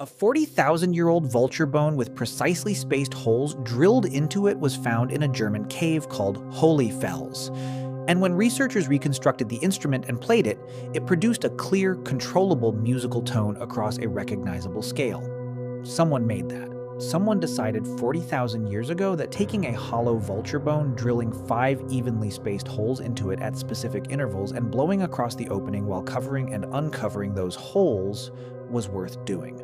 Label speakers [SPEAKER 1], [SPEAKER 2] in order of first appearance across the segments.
[SPEAKER 1] A 40,000-year-old vulture bone with precisely spaced holes drilled into it was found in a German cave called Holy Fels. And when researchers reconstructed the instrument and played it, it produced a clear, controllable musical tone across a recognizable scale. Someone made that. Someone decided 40,000 years ago that taking a hollow vulture bone, drilling 5 evenly spaced holes into it at specific intervals, and blowing across the opening while covering and uncovering those holes was worth doing.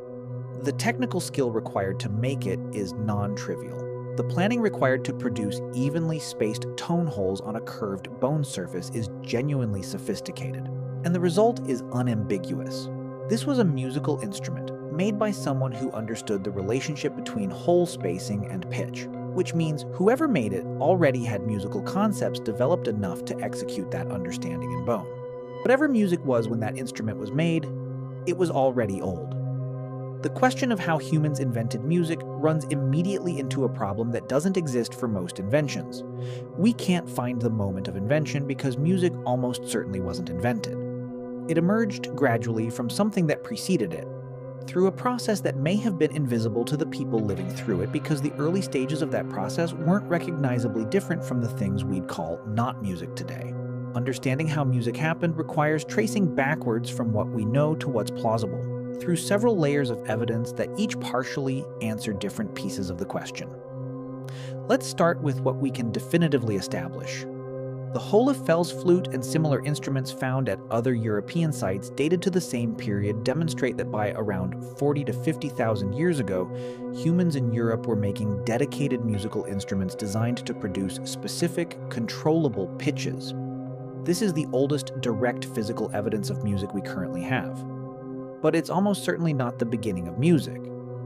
[SPEAKER 1] The technical skill required to make it is non-trivial. The planning required to produce evenly spaced tone holes on a curved bone surface is genuinely sophisticated, and the result is unambiguous. This was a musical instrument made by someone who understood the relationship between hole spacing and pitch, which means whoever made it already had musical concepts developed enough to execute that understanding in bone. Whatever music was when that instrument was made, it was already old. The question of how humans invented music runs immediately into a problem that doesn't exist for most inventions. We can't find the moment of invention because music almost certainly wasn't invented. It emerged gradually from something that preceded it, through a process that may have been invisible to the people living through it because the early stages of that process weren't recognizably different from the things we'd call not music today. Understanding how music happened requires tracing backwards from what we know to what's plausible, through several layers of evidence that each partially answer different pieces of the question. Let's start with what we can definitively establish. The Holy Fels flute and similar instruments found at other European sites dated to the same period demonstrate that by around 40 to 50,000 years ago, humans in Europe were making dedicated musical instruments designed to produce specific, controllable pitches. This is the oldest direct physical evidence of music we currently have. But it's almost certainly not the beginning of music.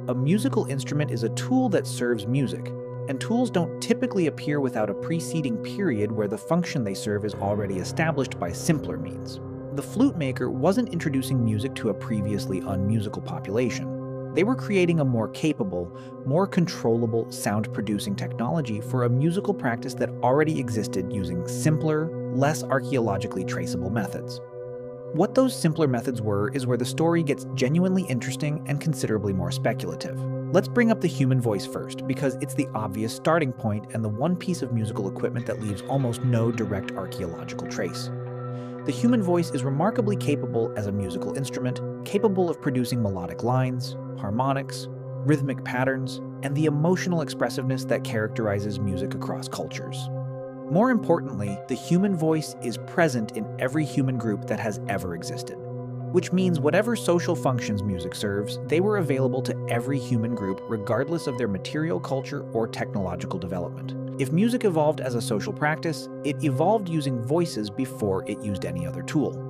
[SPEAKER 1] A musical instrument is a tool that serves music, and tools don't typically appear without a preceding period where the function they serve is already established by simpler means. The flute maker wasn't introducing music to a previously unmusical population. They were creating a more capable, more controllable sound-producing technology for a musical practice that already existed using simpler, less archaeologically traceable methods. What those simpler methods were is where the story gets genuinely interesting and considerably more speculative. Let's bring up the human voice first, because it's the obvious starting point and the one piece of musical equipment that leaves almost no direct archaeological trace. The human voice is remarkably capable as a musical instrument, capable of producing melodic lines, harmonics, rhythmic patterns, and the emotional expressiveness that characterizes music across cultures. More importantly, the human voice is present in every human group that has ever existed, which means whatever social functions music serves, they were available to every human group regardless of their material culture or technological development. If music evolved as a social practice, it evolved using voices before it used any other tool.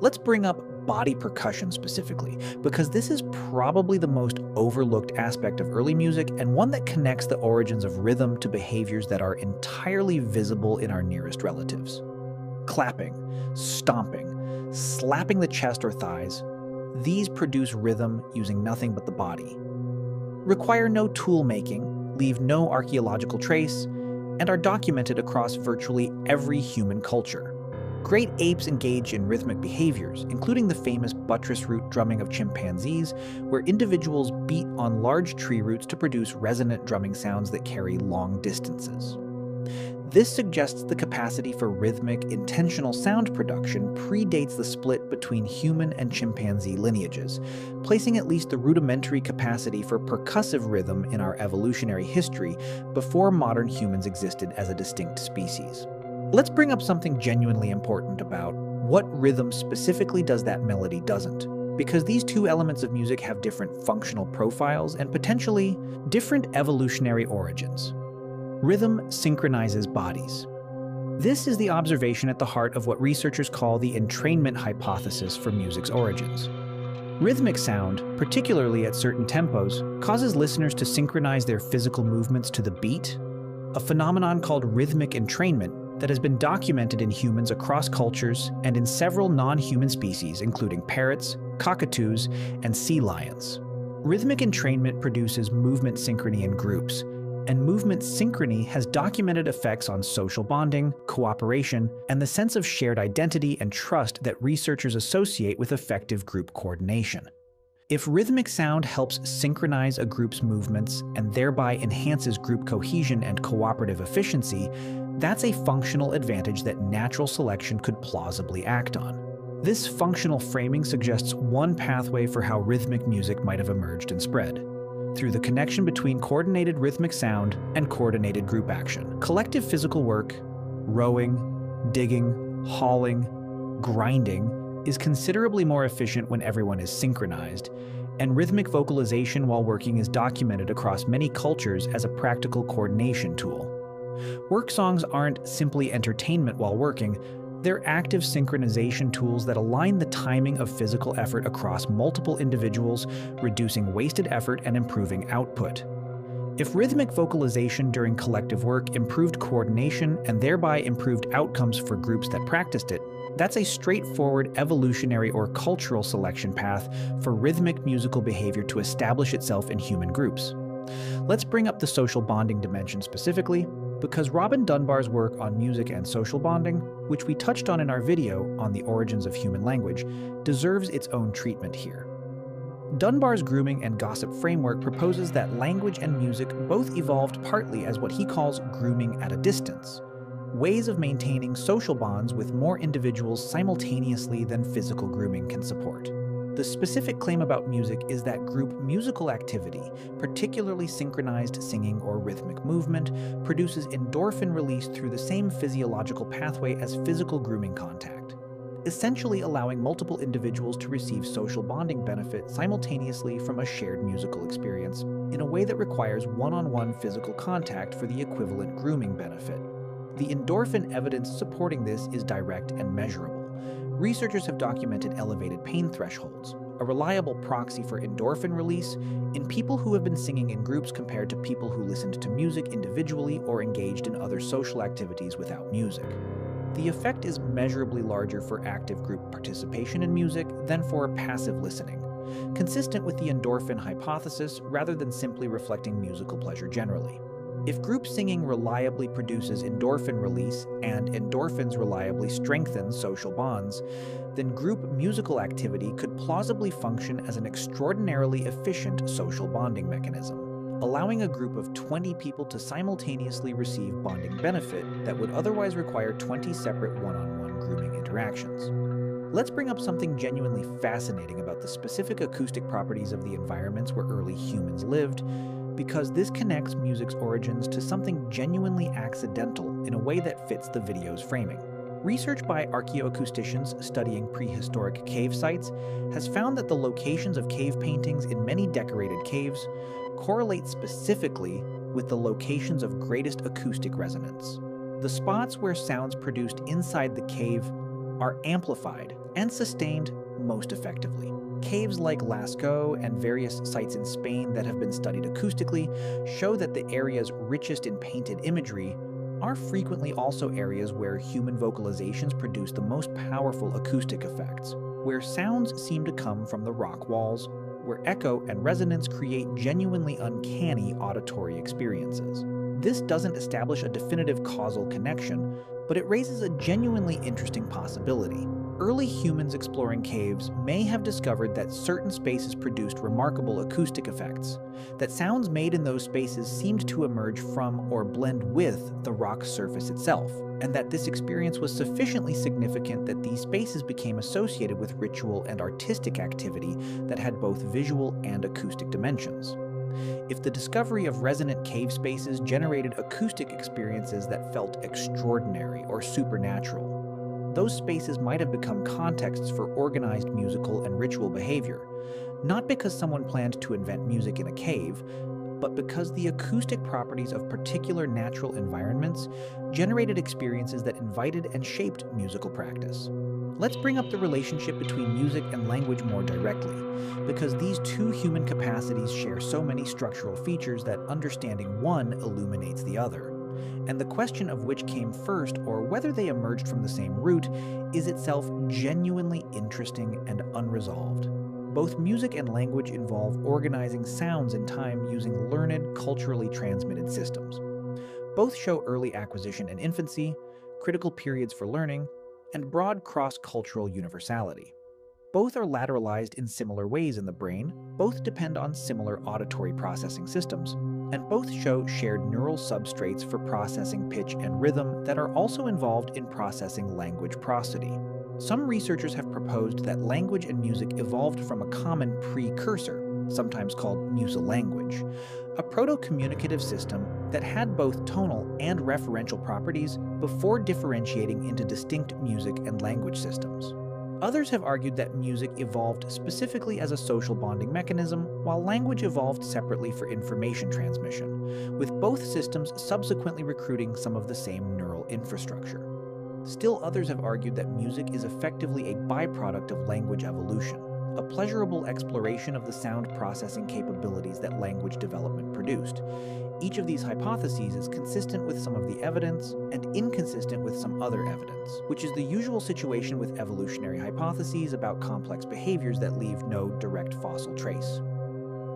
[SPEAKER 1] Let's bring up body percussion specifically, because this is probably the most overlooked aspect of early music and one that connects the origins of rhythm to behaviors that are entirely visible in our nearest relatives. Clapping, stomping, slapping the chest or thighs, these produce rhythm using nothing but the body, require no tool making, leave no archaeological trace, and are documented across virtually every human culture. Great apes engage in rhythmic behaviors, including the famous buttress root drumming of chimpanzees, where individuals beat on large tree roots to produce resonant drumming sounds that carry long distances. This suggests the capacity for rhythmic, intentional sound production predates the split between human and chimpanzee lineages, placing at least the rudimentary capacity for percussive rhythm in our evolutionary history before modern humans existed as a distinct species. Let's bring up something genuinely important about what rhythm specifically does that melody doesn't, because these two elements of music have different functional profiles and potentially different evolutionary origins. Rhythm synchronizes bodies. This is the observation at the heart of what researchers call the entrainment hypothesis for music's origins. Rhythmic sound, particularly at certain tempos, causes listeners to synchronize their physical movements to the beat, a phenomenon called rhythmic entrainment that has been documented in humans across cultures and in several non-human species, including parrots, cockatoos, and sea lions. Rhythmic entrainment produces movement synchrony in groups, and movement synchrony has documented effects on social bonding, cooperation, and the sense of shared identity and trust that researchers associate with effective group coordination. If rhythmic sound helps synchronize a group's movements and thereby enhances group cohesion and cooperative efficiency, that's a functional advantage that natural selection could plausibly act on. This functional framing suggests one pathway for how rhythmic music might have emerged and spread, through the connection between coordinated rhythmic sound and coordinated group action. Collective physical work, rowing, digging, hauling, grinding, is considerably more efficient when everyone is synchronized, and rhythmic vocalization while working is documented across many cultures as a practical coordination tool. Work songs aren't simply entertainment while working, they're active synchronization tools that align the timing of physical effort across multiple individuals, reducing wasted effort and improving output. If rhythmic vocalization during collective work improved coordination and thereby improved outcomes for groups that practiced it, that's a straightforward evolutionary or cultural selection path for rhythmic musical behavior to establish itself in human groups. Let's bring up the social bonding dimension specifically, because Robin Dunbar's work on music and social bonding, which we touched on in our video on the origins of human language, deserves its own treatment here. Dunbar's grooming and gossip framework proposes that language and music both evolved partly as what he calls grooming at a distance, ways of maintaining social bonds with more individuals simultaneously than physical grooming can support. The specific claim about music is that group musical activity, particularly synchronized singing or rhythmic movement, produces endorphin release through the same physiological pathway as physical grooming contact, essentially allowing multiple individuals to receive social bonding benefit simultaneously from a shared musical experience in a way that requires one-on-one physical contact for the equivalent grooming benefit. The endorphin evidence supporting this is direct and measurable. Researchers have documented elevated pain thresholds, a reliable proxy for endorphin release, in people who have been singing in groups compared to people who listened to music individually or engaged in other social activities without music. The effect is measurably larger for active group participation in music than for passive listening, consistent with the endorphin hypothesis rather than simply reflecting musical pleasure generally. If group singing reliably produces endorphin release and endorphins reliably strengthen social bonds, then group musical activity could plausibly function as an extraordinarily efficient social bonding mechanism, allowing a group of 20 people to simultaneously receive bonding benefit that would otherwise require 20 separate one-on-one grooming interactions. Let's bring up something genuinely fascinating about the specific acoustic properties of the environments where early humans lived, because this connects music's origins to something genuinely accidental in a way that fits the video's framing. Research by archaeoacousticians studying prehistoric cave sites has found that the locations of cave paintings in many decorated caves correlate specifically with the locations of greatest acoustic resonance. The spots where sounds produced inside the cave are amplified and sustained most effectively. Caves like Lascaux and various sites in Spain that have been studied acoustically show that the areas richest in painted imagery are frequently also areas where human vocalizations produce the most powerful acoustic effects, where sounds seem to come from the rock walls, where echo and resonance create genuinely uncanny auditory experiences. This doesn't establish a definitive causal connection, but it raises a genuinely interesting possibility. Early humans exploring caves may have discovered that certain spaces produced remarkable acoustic effects, that sounds made in those spaces seemed to emerge from or blend with the rock surface itself, and that this experience was sufficiently significant that these spaces became associated with ritual and artistic activity that had both visual and acoustic dimensions. If the discovery of resonant cave spaces generated acoustic experiences that felt extraordinary or supernatural, those spaces might have become contexts for organized musical and ritual behavior, not because someone planned to invent music in a cave, but because the acoustic properties of particular natural environments generated experiences that invited and shaped musical practice. Let's bring up the relationship between music and language more directly, because these two human capacities share so many structural features that understanding one illuminates the other. And the question of which came first or whether they emerged from the same root is itself genuinely interesting and unresolved. Both music and language involve organizing sounds in time using learned, culturally transmitted systems. Both show early acquisition and infancy, critical periods for learning, and broad cross-cultural universality. Both are lateralized in similar ways in the brain, both depend on similar auditory processing systems, and both show shared neural substrates for processing pitch and rhythm that are also involved in processing language prosody. Some researchers have proposed that language and music evolved from a common precursor, sometimes called musolanguage, a proto-communicative system that had both tonal and referential properties before differentiating into distinct music and language systems. Others have argued that music evolved specifically as a social bonding mechanism, while language evolved separately for information transmission, with both systems subsequently recruiting some of the same neural infrastructure. Still others have argued that music is effectively a byproduct of language evolution, a pleasurable exploration of the sound processing capabilities that language development produced. Each of these hypotheses is consistent with some of the evidence and inconsistent with some other evidence, which is the usual situation with evolutionary hypotheses about complex behaviors that leave no direct fossil trace.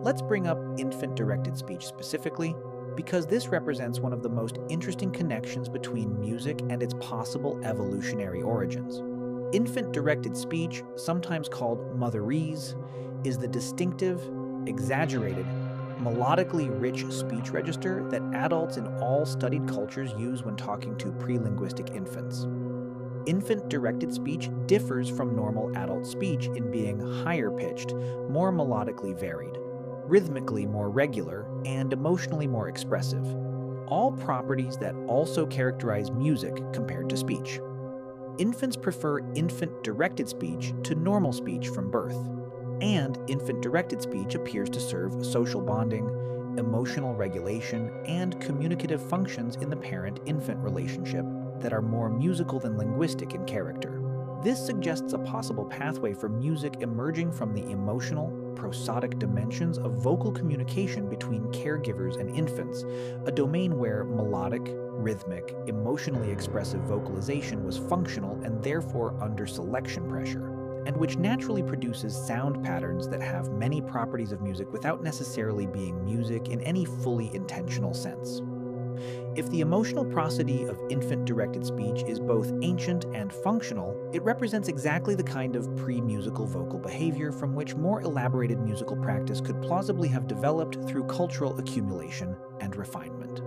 [SPEAKER 1] Let's bring up infant-directed speech specifically, because this represents one of the most interesting connections between music and its possible evolutionary origins. Infant-directed speech, sometimes called motherese, is the distinctive, exaggerated, melodically rich speech register that adults in all studied cultures use when talking to pre-linguistic infants. Infant-directed speech differs from normal adult speech in being higher-pitched, more melodically varied, rhythmically more regular, and emotionally more expressive, all properties that also characterize music compared to speech. Infants prefer infant-directed speech to normal speech from birth, and infant-directed speech appears to serve social bonding, emotional regulation, and communicative functions in the parent-infant relationship that are more musical than linguistic in character. This suggests a possible pathway for music emerging from the emotional, prosodic dimensions of vocal communication between caregivers and infants, a domain where melodic, rhythmic, emotionally expressive vocalization was functional and therefore under selection pressure, and which naturally produces sound patterns that have many properties of music without necessarily being music in any fully intentional sense. If the emotional prosody of infant-directed speech is both ancient and functional, it represents exactly the kind of pre-musical vocal behavior from which more elaborated musical practice could plausibly have developed through cultural accumulation and refinement.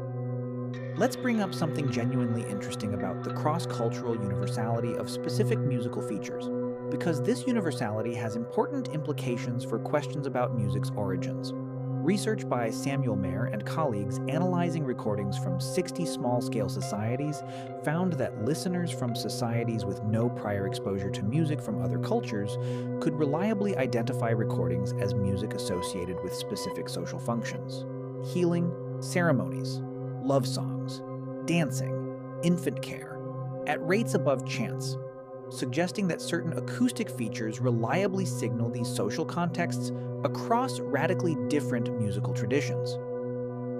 [SPEAKER 1] Let's bring up something genuinely interesting about the cross-cultural universality of specific musical features, because this universality has important implications for questions about music's origins. Research by Samuel Mayer and colleagues analyzing recordings from 60 small-scale societies found that listeners from societies with no prior exposure to music from other cultures could reliably identify recordings as music associated with specific social functions: healing, ceremonies, love songs, dancing, infant care, at rates above chants, suggesting that certain acoustic features reliably signal these social contexts across radically different musical traditions.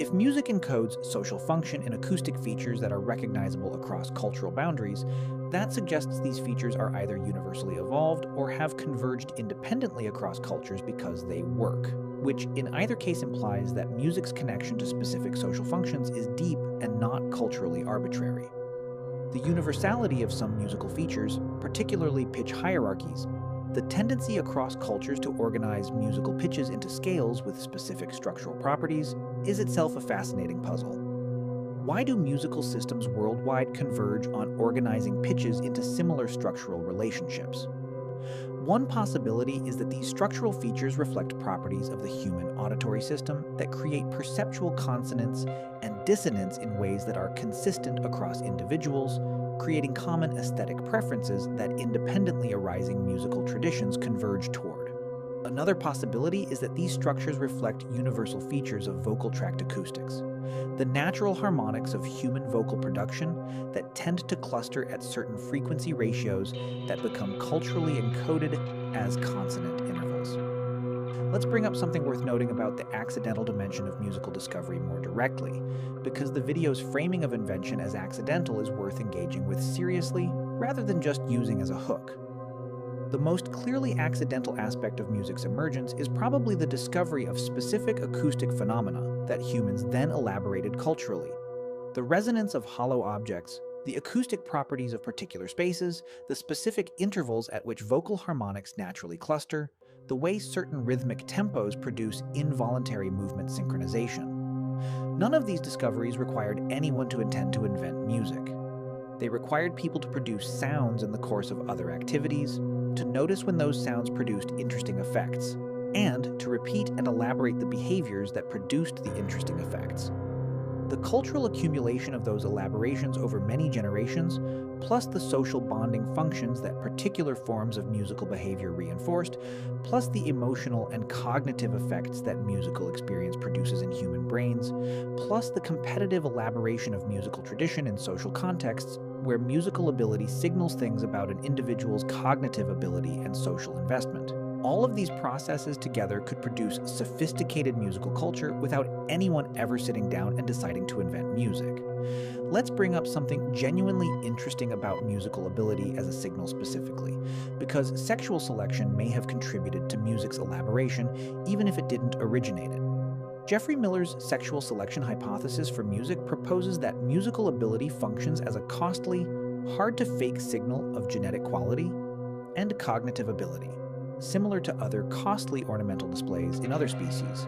[SPEAKER 1] If music encodes social function in acoustic features that are recognizable across cultural boundaries, that suggests these features are either universally evolved or have converged independently across cultures because they work, which in either case implies that music's connection to specific social functions is deep and not culturally arbitrary. The universality of some musical features, particularly pitch hierarchies, the tendency across cultures to organize musical pitches into scales with specific structural properties, is itself a fascinating puzzle. Why do musical systems worldwide converge on organizing pitches into similar structural relationships? One possibility is that these structural features reflect properties of the human auditory system that create perceptual consonance and dissonance in ways that are consistent across individuals, creating common aesthetic preferences that independently arising musical traditions converge toward. Another possibility is that these structures reflect universal features of vocal tract acoustics, the natural harmonics of human vocal production that tend to cluster at certain frequency ratios that become culturally encoded as consonant intervals. Let's bring up something worth noting about the accidental dimension of musical discovery more directly, because the video's framing of invention as accidental is worth engaging with seriously, rather than just using as a hook. The most clearly accidental aspect of music's emergence is probably the discovery of specific acoustic phenomena that humans then elaborated culturally. The resonance of hollow objects, The acoustic properties of particular spaces, the specific intervals at which vocal harmonics naturally cluster, the way certain rhythmic tempos produce involuntary movement synchronization. None of these discoveries required anyone to intend to invent music. They required people to produce sounds in the course of other activities, to notice when those sounds produced interesting effects, and to repeat and elaborate the behaviors that produced the interesting effects. The cultural accumulation of those elaborations over many generations, plus the social bonding functions that particular forms of musical behavior reinforced, plus the emotional and cognitive effects that musical experience produces in human brains, plus the competitive elaboration of musical tradition in social contexts where musical ability signals things about an individual's cognitive ability and social investment. All of these processes together could produce sophisticated musical culture without anyone ever sitting down and deciding to invent music. Let's bring up something genuinely interesting about musical ability as a signal specifically, because sexual selection may have contributed to music's elaboration, even if it didn't originate it. Geoffrey Miller's sexual selection hypothesis for music proposes that musical ability functions as a costly, hard-to-fake signal of genetic quality and cognitive ability, similar to other costly ornamental displays in other species,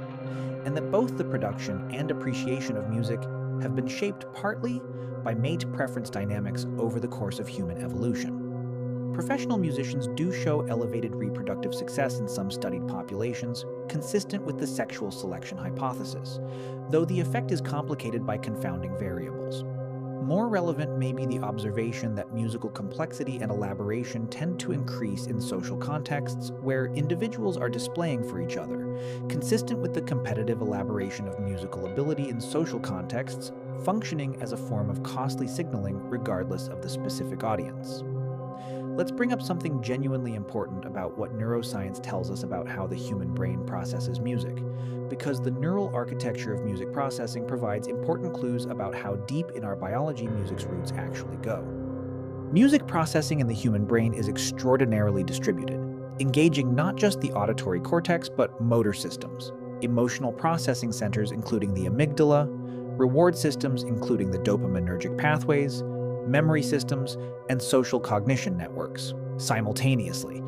[SPEAKER 1] and that both the production and appreciation of music have been shaped partly by mate preference dynamics over the course of human evolution. Professional musicians do show elevated reproductive success in some studied populations, consistent with the sexual selection hypothesis, though the effect is complicated by confounding variables. More relevant may be the observation that musical complexity and elaboration tend to increase in social contexts where individuals are displaying for each other, consistent with the competitive elaboration of musical ability in social contexts, functioning as a form of costly signaling regardless of the specific audience. Let's bring up something genuinely important about what neuroscience tells us about how the human brain processes music, because the neural architecture of music processing provides important clues about how deep in our biology music's roots actually go. Music processing in the human brain is extraordinarily distributed, engaging not just the auditory cortex but motor systems, emotional processing centers including the amygdala, reward systems including the dopaminergic pathways, memory systems, and social cognition networks simultaneously.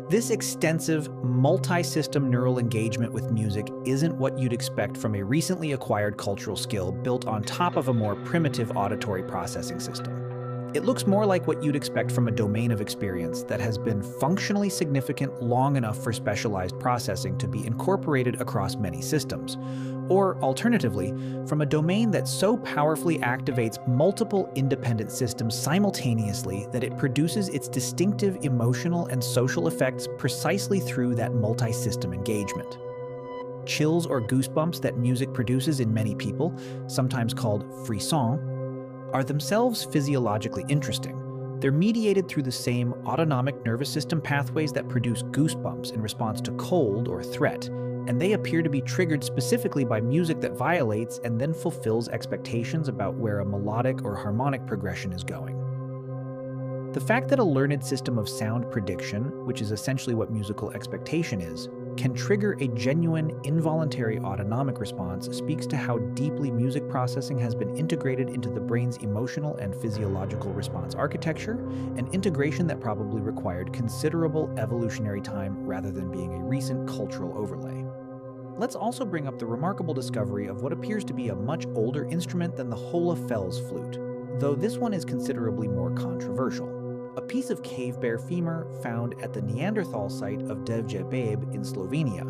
[SPEAKER 1] This extensive, multi-system neural engagement with music isn't what you'd expect from a recently acquired cultural skill built on top of a more primitive auditory processing system. It looks more like what you'd expect from a domain of experience that has been functionally significant long enough for specialized processing to be incorporated across many systems, or alternatively, from a domain that so powerfully activates multiple independent systems simultaneously that it produces its distinctive emotional and social effects precisely through that multi-system engagement. Chills or goosebumps that music produces in many people, sometimes called frissons, are themselves physiologically interesting. They're mediated through the same autonomic nervous system pathways that produce goosebumps in response to cold or threat, and they appear to be triggered specifically by music that violates and then fulfills expectations about where a melodic or harmonic progression is going. The fact that a learned system of sound prediction, which is essentially what musical expectation is, can trigger a genuine, involuntary autonomic response speaks to how deeply music processing has been integrated into the brain's emotional and physiological response architecture, an integration that probably required considerable evolutionary time rather than being a recent cultural overlay. Let's also bring up the remarkable discovery of what appears to be a much older instrument than the Hohle-Fels flute, though this one is considerably more controversial. A piece of cave bear femur found at the Neanderthal site of Devje in Slovenia,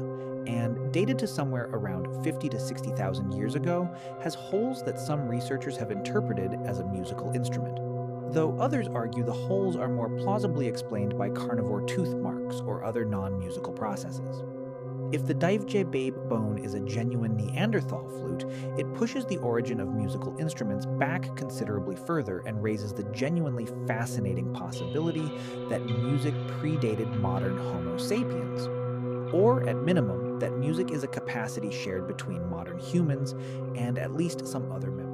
[SPEAKER 1] and dated to somewhere around 50 to 60,000 years ago, has holes that some researchers have interpreted as a musical instrument, though others argue the holes are more plausibly explained by carnivore tooth marks or other non-musical processes. If the Devje bone is a genuine Neanderthal flute, it pushes the origin of musical instruments back considerably further and raises the genuinely fascinating possibility that music predated modern Homo sapiens, or at minimum, that music is a capacity shared between modern humans and at least some other members.